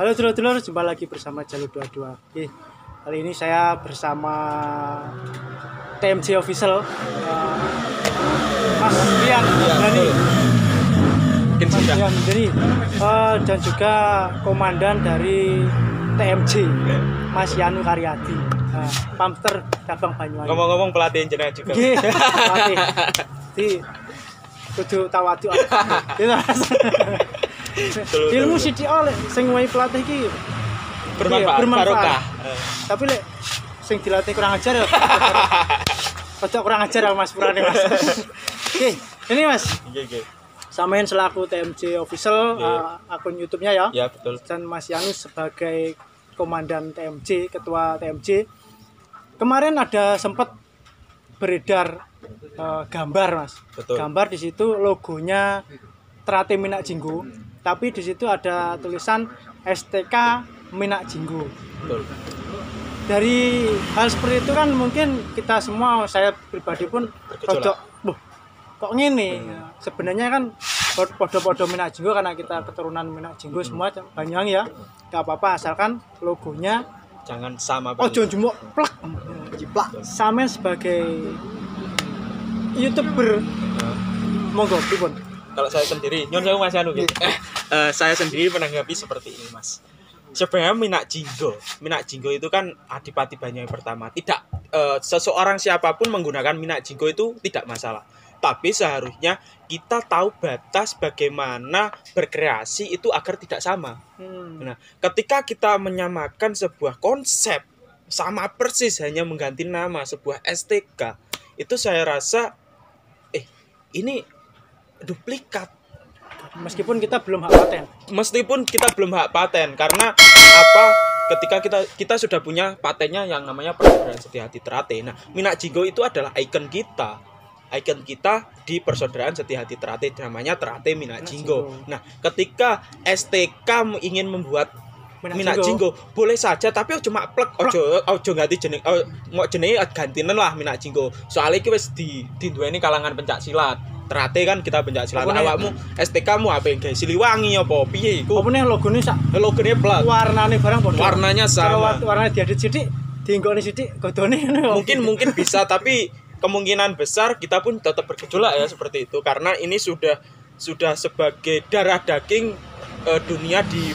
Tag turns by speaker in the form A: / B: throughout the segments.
A: Halo dulur-dulur, jumpa lagi bersama Jalur 22. Oke, kali ini saya bersama TMJ Official, Mas Rian Dani, dan juga komandan dari TMJ, Mas Yanu Karyadi, Pamster Cabang Banyuwangi.
B: Ngomong-ngomong pelatih jenengan juga.
A: Nggih, pelatih. Di kudu tawadu. Gitu Mas. Ilmu sithik oleh sing wae pelatih iki bermanfaat. Tapi lek sing dilatih kurang ajar ya. Rada kurang ajar ya Mas Purane Mas. Oke, ini Mas.
B: Nggih.
A: Samain selaku TMJ Official akun YouTube-nya ya.
B: Ya, betul.
A: Dan Mas Yanus sebagai komandan TMJ, ketua TMJ. Kemarin ada sempat beredar gambar Mas.
B: Betul.
A: Gambar di situ logonya Trate Minak Jinggo, tapi di situ ada tulisan STK Minak Jinggo.
B: Betul.
A: Dari hal seperti itu kan mungkin kita semua, saya pribadi pun rodok, kok ngene. Sebenarnya kan podo-podo Minak Jinggo karena kita keturunan Minak Jinggo semua Banyuwangi ya. Gak apa-apa asalkan logonya
B: jangan sama.
A: Ojo jumuk plek. Jiplak. Sampean sebagai YouTuber monggo pripun?
B: Kalau saya sendiri, nyon saya Mas Anu gitu. Saya sendiri menanggapi seperti ini, Mas. Sebenarnya Minak Jinggo itu kan Adipati Banyuwangi pertama. Tidak seseorang siapapun menggunakan Minak Jinggo itu tidak masalah. Tapi seharusnya kita tahu batas bagaimana berkreasi itu agar tidak sama. Nah, ketika kita menyamakan sebuah konsep sama persis hanya mengganti nama sebuah STK, itu saya rasa ini duplikat.
A: Meskipun kita belum hak paten. Karena apa? Ketika kita sudah punya patennya yang namanya Persaudaraan Setiahati Trate. Nah, Minak Jinggo itu adalah ikon kita. Ikon kita di Persaudaraan Setiahati Trate, namanya Trate Minak Jinggo. Nah, ketika STK ingin membuat Minak Jinggo boleh saja, tapi cuma plek ojo ganti jeneng, mau jenenge gantinen lah Minak Jinggo. Soalnya iki wis diduweni kalangan pencak silat. Trate kan kita pencak silat. Awakmu STK-mu apa guys? Siliwangi apa piye iku? Apa nih logone plek. Warnane barang padha. Warnanya sama. Warnanya diadit sithik, dienggone sithik, godone
B: mungkin bisa, tapi kemungkinan besar kita pun tetap bergejolak ya seperti itu, karena ini sudah sebagai darah daging dunia di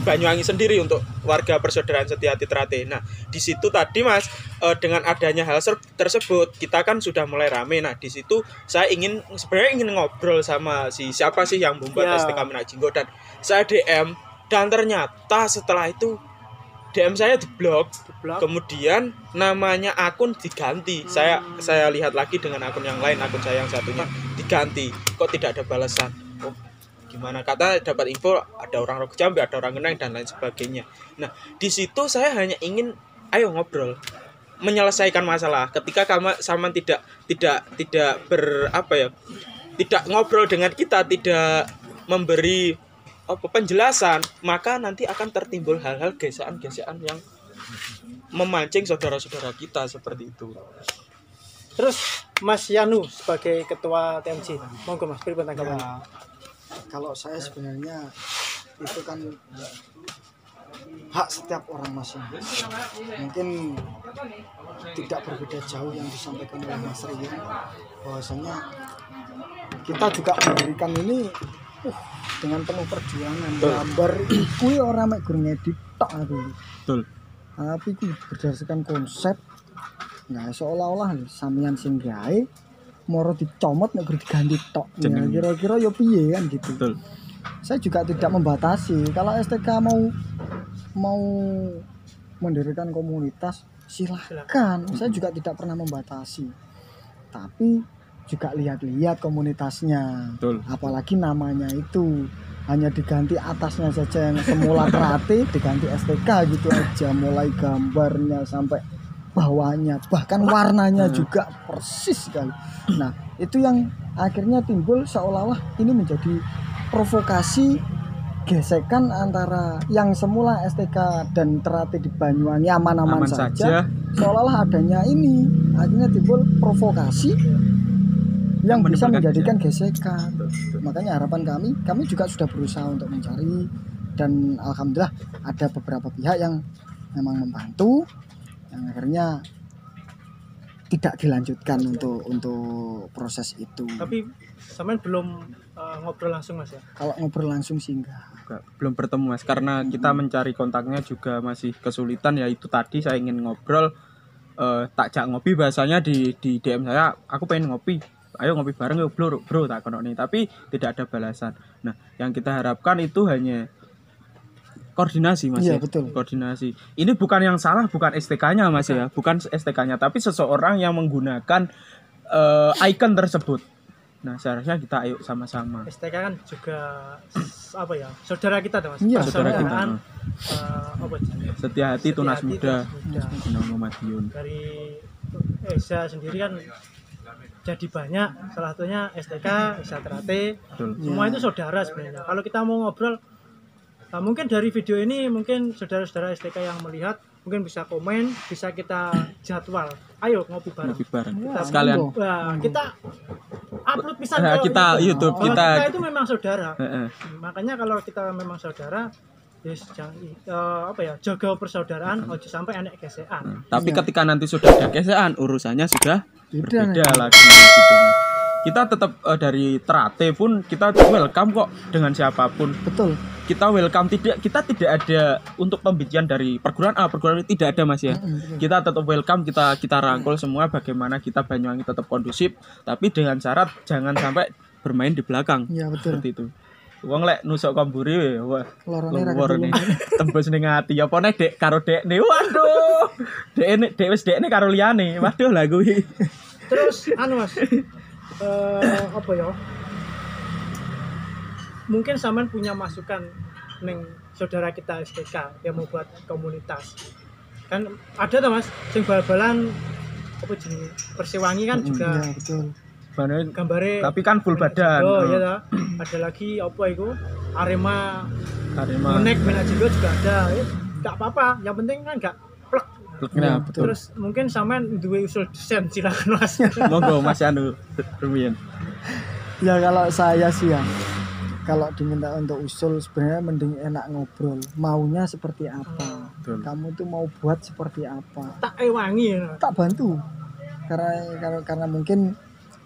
B: Banyuwangi sendiri untuk warga Persaudaraan Setiahati Trate. Nah, di situ tadi Mas, dengan adanya hal tersebut kita kan sudah mulai rame. Nah, di situ saya sebenarnya ingin ngobrol sama siapa sih yang membuat STK Minak Jinggo, dan saya DM, dan ternyata setelah itu DM saya diblok. Kemudian namanya akun diganti. Saya lihat lagi dengan akun yang lain, akun saya yang satunya diganti. Kok tidak ada balasan? Oh, gimana? Kata dapat info ada orang Rogo Jambi, ada orang Geneng dan lain sebagainya. Nah, di situ saya hanya ingin ayo ngobrol, menyelesaikan masalah. Ketika sama tidak tidak ngobrol dengan kita, tidak memberi penjelasan, maka nanti akan tertimbul hal-hal gesekan yang memancing saudara-saudara kita seperti itu.
A: Terus Mas Yanu sebagai ketua TMJ, monggo Mas pripun tanggapannya?
C: Kalau saya sebenarnya itu kan hak setiap orang masing-masing. Mungkin tidak berbeda jauh yang disampaikan oleh Mas Rian, bahwasanya kita juga mendirikan ini dengan penuh perjuangan. Gambar kuwi ora mek gur ngedit tok aku.
B: Betul.
C: Tapi kuwi berdasarkan konsep. Nah, seolah-olah sampeyan sing gawe moro dicomot nek gur diganti tok. Ya, kira-kira ya piye kan gitu.
B: Betul.
C: Saya juga tidak membatasi. Kalau STK mau mendirikan komunitas, silakan. Saya juga tidak pernah membatasi. Tapi juga lihat-lihat komunitasnya.
B: Betul.
C: Apalagi namanya itu hanya diganti atasnya saja yang semula Trate diganti STK gitu aja, mulai gambarnya sampai bawahnya, bahkan warnanya juga persis sekali. Nah, itu yang akhirnya timbul seolah-olah ini menjadi provokasi gesekan antara yang semula STK dan Trate di Banyuwangi aman-aman saja. Seolah-olah adanya ini akhirnya timbul provokasi yang bisa menjadikan gesekan. Makanya harapan kami juga sudah berusaha untuk mencari dan alhamdulillah ada beberapa pihak yang memang membantu yang akhirnya tidak dilanjutkan untuk proses itu.
D: Tapi sampean belum ngobrol langsung Mas ya?
C: Kalau ngobrol langsung sih enggak.
A: Belum bertemu Mas, karena kita mencari kontaknya juga masih kesulitan. Ya itu tadi saya ingin ngobrol, takjak ngopi bahasanya di DM saya, aku pengen ngopi, ayo ngopi bareng yuk bro tak kono nih, tapi tidak ada balasan. Nah yang kita harapkan itu hanya koordinasi Mas.
C: Iya,
A: ya
C: betul.
A: Koordinasi ini bukan yang salah, bukan STK-nya Mas ya, bukan STK-nya, tapi seseorang yang menggunakan icon tersebut. Nah seharusnya kita ayo sama-sama.
D: STK kan juga apa ya, saudara kita tuh Mas.
C: Iya,
A: saudara kita.
D: Persaudaraan, apa
A: Setia hati tunas muda,
D: Tunas Muda.
A: Gunung Madiun.
D: Dari Esa sendiri kan jadi banyak, salah satunya STK, Esa Terate,
A: Betul.
D: semua itu saudara sebenarnya. Kalau kita mau ngobrol, mungkin dari video ini mungkin saudara-saudara STK yang melihat mungkin bisa komen, bisa kita jadwal. Ayo ngopi bareng.
A: Ngopi bareng.
C: Ya,
A: Sekalian
C: monggo.
D: Wah, kita upload bisa
A: kita YouTube,
D: bahwa
A: kita-
D: kita itu memang saudara.
A: Heeh.
D: Makanya kalau kita memang saudara, yes, jangan apa ya, jaga persaudaraan, ojo sampai enek gesekan.
A: Tapi
C: Iya.
A: ketika nanti sudah ada gesekan, urusannya sudah
C: Beda
A: berbeda
C: nanti.
A: lagi gitu Mas. Kita tetap dari Terate pun kita welcome kok dengan siapapun.
C: Betul.
A: Kita welcome, kita tidak ada untuk pembicaraan dari perguruan A, perguruan B, tidak ada Mas ya. Kita tetap welcome, kita rangkul semua bagaimana kita Banyuwangi tetap kondusif, tapi dengan syarat jangan sampai bermain di belakang.
C: Iya, betul.
A: Seperti itu. Wong lek nusuk komburi wah
C: Lorone ra
A: luar
C: ketulung.
A: nih. Tembus ning ati apa nek dek karo dek nih. Waduh. Dek wis dekne karo liyane. Waduh lah kuwi.
D: Terus anu Mas, apa ya? Mungkin sampean punya masukan neng saudara kita STK yang mau buat komunitas. Kan ada tuh Mas, sing bal-balan apa jenenge? Persewangi kan juga
C: Iya, betul.
A: Banen
D: gambare.
A: tapi kan full badan.
D: Oh iya ta. Ada lagi apa itu? Arema
A: Karema.
D: Bonek Minajigo juga ada. Enggak apa-apa, yang penting kan enggak plek.
A: Nah,
C: betul.
D: Terus mungkin sampean duwe usul desain silakan Mas.
A: Monggo Mas Anu Rumiyin.
C: Ya kalau saya sih ya, kalau diminta untuk usul sebenarnya mending enak ngobrol. Maunya seperti apa?
A: Betul.
C: Kamu tuh mau buat seperti apa?
D: Tak ewangi ya.
C: Tak bantu. Karena mungkin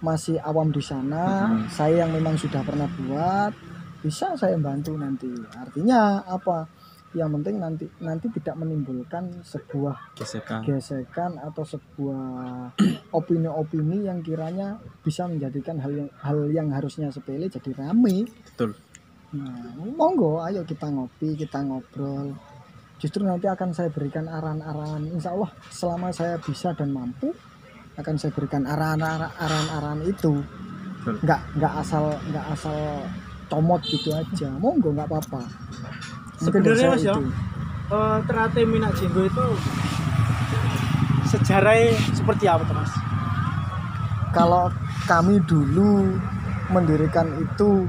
C: masih awam di sana, saya yang memang sudah pernah buat, bisa saya bantu nanti. Artinya apa? Yang penting nanti tidak menimbulkan sebuah
A: Gesekan.
C: gesekan atau sebuah opini-opini yang kiranya bisa menjadikan hal yang harusnya sepele jadi rame.
A: Betul.
C: Nah, monggo ayo kita ngopi, kita ngobrol. Justru nanti akan saya berikan arahan-arahan. Insya Allah selama saya bisa dan mampu akan saya berikan arahan-arahan itu.
A: Betul.
C: Nggak asal comot gitu aja. Monggo nggak apa-apa. Mungkin dari
D: Sebenarnya
C: saya
D: Mas ya,
C: itu.
D: Terate Minajigo itu sejarahnya seperti apa tuh Mas?
C: Kalau kami dulu mendirikan itu,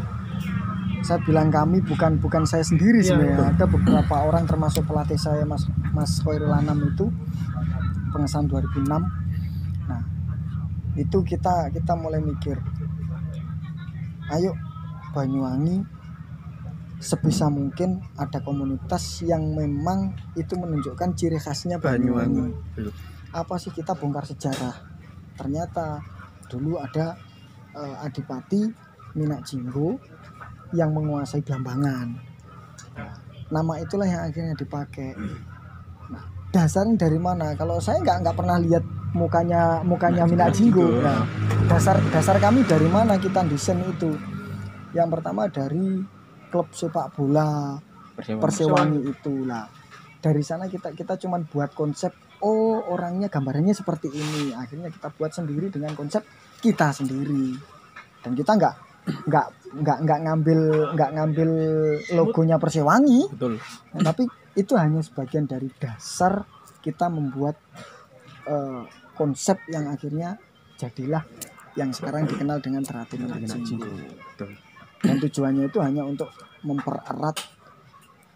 C: saya bilang kami bukan saya sendiri
D: Iya,
C: sebenarnya. Ada beberapa orang termasuk pelatih saya Mas Khairul Anam itu pengesahan 2006. Nah itu kita mulai mikir, ayo Banyuwangi sebisa mungkin ada komunitas yang memang itu menunjukkan ciri khasnya Banyuwangi. Apa sih, kita bongkar sejarah. Ternyata dulu ada Adipati Minakjinggo yang menguasai Blambangan. Nama itulah yang akhirnya dipakai. Nah, dasarnya dari mana? Kalau saya nggak pernah lihat mukanya Minakjinggo. Nah, dasar kami dari mana kita desain itu? Yang pertama dari klub sepak bola Persewangi itulah. Dari sana kita cuman buat konsep, oh orangnya gambarannya seperti ini. Akhirnya kita buat sendiri dengan konsep kita sendiri. Dan kita nggak ngambil logonya Persewangi.
A: Betul.
C: Nah, tapi itu hanya sebagian dari dasar kita membuat konsep yang akhirnya jadilah yang sekarang dikenal dengan Terate Minajigo.
A: Betul.
C: Dan tujuannya itu hanya untuk mempererat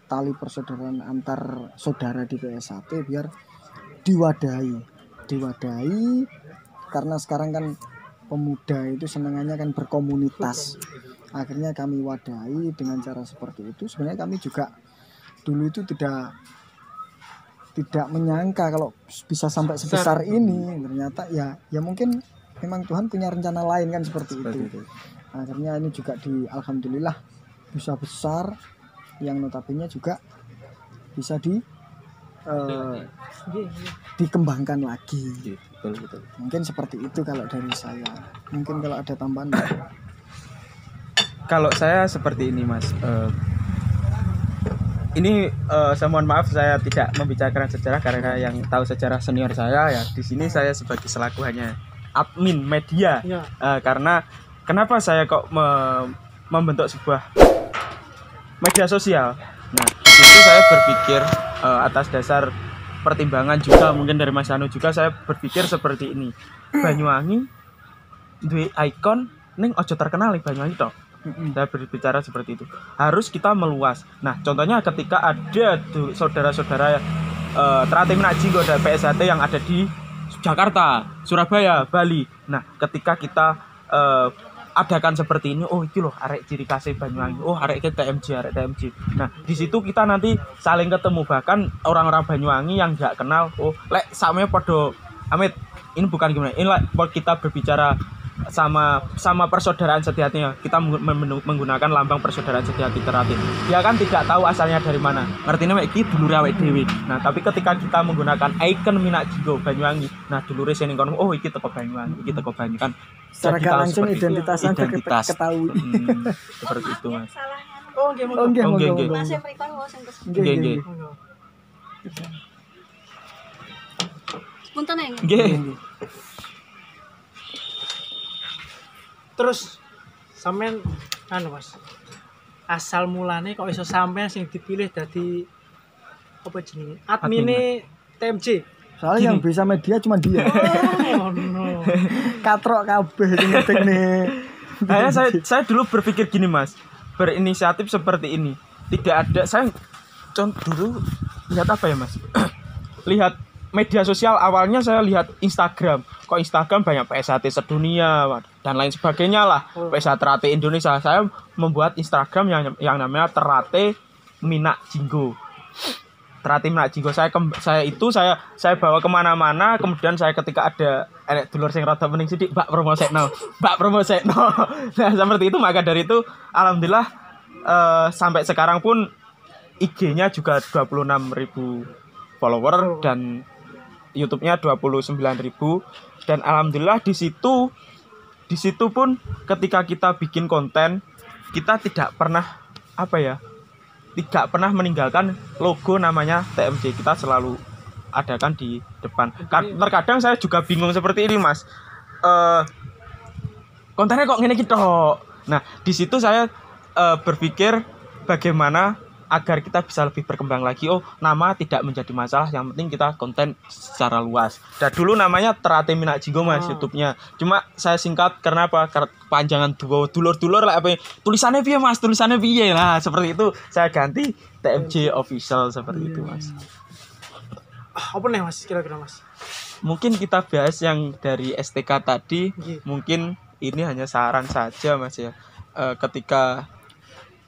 C: tali persaudaraan antar saudara di PS1 biar diwadahi karena sekarang kan pemuda itu senangannya kan berkomunitas. Akhirnya kami wadahi dengan cara seperti itu. Sebenarnya kami juga dulu itu tidak menyangka kalau bisa sampai sebesar ini. Ternyata ya mungkin memang Tuhan punya rencana lain kan seperti itu. Akhirnya ini juga alhamdulillah bisa besar, yang notabene juga bisa dikembangkan lagi.
B: Betul.
C: Mungkin seperti itu kalau dari saya. Mungkin kalau ada tambahan.
A: Kalau saya seperti ini Mas, ini saya mohon maaf saya tidak membicarakan sejarah karena yang tahu sejarah senior saya ya. Di sini saya sebagai selaku hanya admin media.
D: Ya.
A: Karena kenapa saya kok membentuk sebuah media sosial? Nah, di situ saya berpikir atas dasar pertimbangan juga mungkin dari Mas Anu juga, saya berpikir seperti ini. Banyuwangi duwe ikon ning ojo terkenal ning Banyuwangi tok. Saya berbicara seperti itu. Harus kita meluas. Nah, contohnya ketika ada saudara-saudara Trate Minak Jinggo dan PSHT yang ada di Jakarta, Surabaya, Bali. Nah, ketika kita adakan seperti ini, oh iki loh arek ciri khas Banyuwangi, oh arek TMJ. Nah, di situ kita nanti saling ketemu, bahkan orang-orang Banyuwangi yang nggak kenal, oh lek sampe podo Amit, ini bukan gimana, ini kita berbicara sama persaudaraan sejatinya, kita menggunakan lambang persaudaraan sejati Trate. Dia kan tidak tahu asalnya dari mana, ngertinya iki dulure awake dhewe. Nah, tapi ketika kita menggunakan ikon Minak Jinggo Banyuwangi, nah dulure sing kono, oh iki teko Banyuwangi, iki teko Banyu kan.
C: Secara gak langsung identitasnya
A: identitas
C: ketahui.
A: Seperti itu Mas.
D: Oh, nggih,
C: Oh, nggih,
A: nggih,
C: monggo.
A: nggih.
E: Mas yang mrikon wae sing kesempatan.
C: Nggih,
A: Nggih,
C: nggih.
E: Punten ya.
A: Nggih.
D: Terus sampean Mas. Asal mulane kok iso sampean sing dipilih dadi apa jenenge? Admine TMJ.
C: Soalnya yang bisa media cuma dia.
D: Oh no.
C: Katrok kabeh sing ngetikne.
A: Nah, saya dulu berpikir gini Mas, berinisiatif seperti ini. Tidak ada, saya dulu lihat apa ya Mas? Lihat media sosial, awalnya saya lihat Instagram. Kok Instagram banyak PSHT sedunia dan lain sebagainya lah. PSHT Trate Indonesia. Saya membuat Instagram yang namanya Trate Minak Jinggo. Trate Minak Jinggo. Saya bawa kemana-mana. Kemudian saya ketika ada dulur sing rada pening sidik, Mbak promosekno. Nah, seperti itu. Maka dari itu alhamdulillah sampai sekarang pun IG-nya juga 26.000 follower dan YouTube-nya 29.000, dan alhamdulillah di situ pun ketika kita bikin konten, kita tidak pernah meninggalkan logo namanya TMJ. Kita selalu adakan di depan. Terkadang saya juga bingung seperti ini Mas, kontennya kok ngene gitu. Nah, di situ saya berpikir bagaimana agar kita bisa lebih berkembang lagi. Oh, nama tidak menjadi masalah, yang penting kita konten secara luas. Dan dulu namanya Trate Minak Jinggo Mas, YouTube-nya. Cuma saya singkat karena apa? Panjangan dulur-dulur lah apa. Tulisannya piye Mas? Tulisannya piye lah, seperti itu. Saya ganti TMJ official seperti itu Mas.
D: Apa nih Mas kira-kira Mas?
A: Mungkin kita bahas yang dari STK tadi.
D: Iya.
A: Mungkin ini hanya saran saja Mas ya. Ketika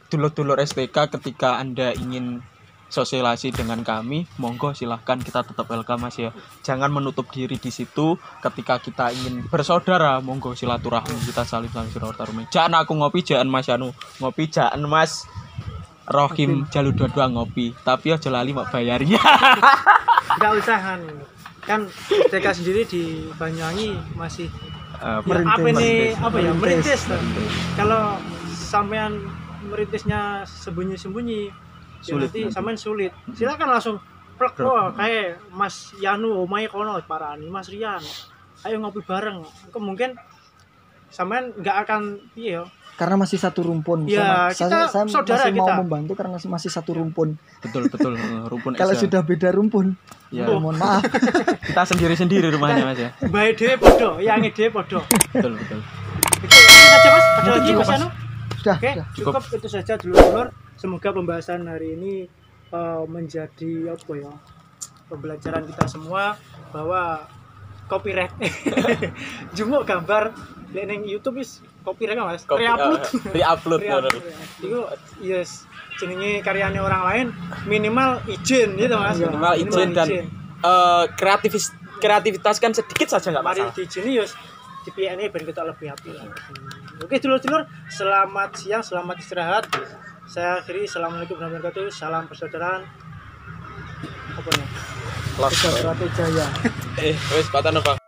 A: dulur-dulur STK, ketika Anda ingin sosialisasi dengan kami, monggo silahkan, kita tetap welcome Mas ya. Jangan menutup diri di situ. Ketika kita ingin bersaudara, monggo silaturahmi, kita saling silaturahmi. Jangan aku ngopi, jangan Mas Anu ngopi, jangan Mas Rohim jalu dua-dua ngopi, tapi aja lali mak bayarnya.
D: Enggak usah kan TK sendiri di Banyuwangi masih merintis. Kalau sampean merintisnya sembunyi-sembunyi
A: Sulit
D: nanti
A: nanti.
D: sampean sulit. Silakan langsung plek kayak Mas Yanu omahe kono parani Mas Rian. Ayo ngopi bareng. Mungkin sampean nggak akan piye yo.
C: Karena masih satu rumpun.
D: Ya,
C: saya
D: saudara
C: masih mau
D: kita.
C: membantu karena masih satu rumpun.
A: Betul rumpun
C: Kalau
A: Esa.
C: sudah beda rumpun,
A: Ya.
C: mohon maaf.
A: Kita sendiri-sendiri rumahnya Mas ya.
D: Bae dhewe padha, yange dhewe padha.
A: Betul.
D: Itu saja Mas. Ada
A: Mungkin
D: lagi
A: cukup,
D: Mas
A: Mas.
D: Yanu?
C: Sudah,
D: Oke,
C: sudah.
D: cukup itu saja dulur-dulur. Semoga pembahasan hari ini menjadi apa ya? Pembelajaran kita semua bahwa copyright jumuk gambar ning YouTube is copyright kan Mas?
B: Copy-
D: Re-upload.
B: Re-upload.
D: Re-upload. Iku yes jenenge karyane orang lain minimal izin gitu Mas.
B: Minimal izin dan kreativitas kan sedikit saja nggak
D: mari
B: masalah.
D: diizini yo di PNE ben kita lebih apik lah. Oke dulur-dulur, selamat siang, selamat istirahat. Saya akhiri, assalamualaikum warahmatullahi wabarakatuh. Salam persaudaraan. Apa ya?
B: Los.
C: Jaya.
B: Wes patah Bang.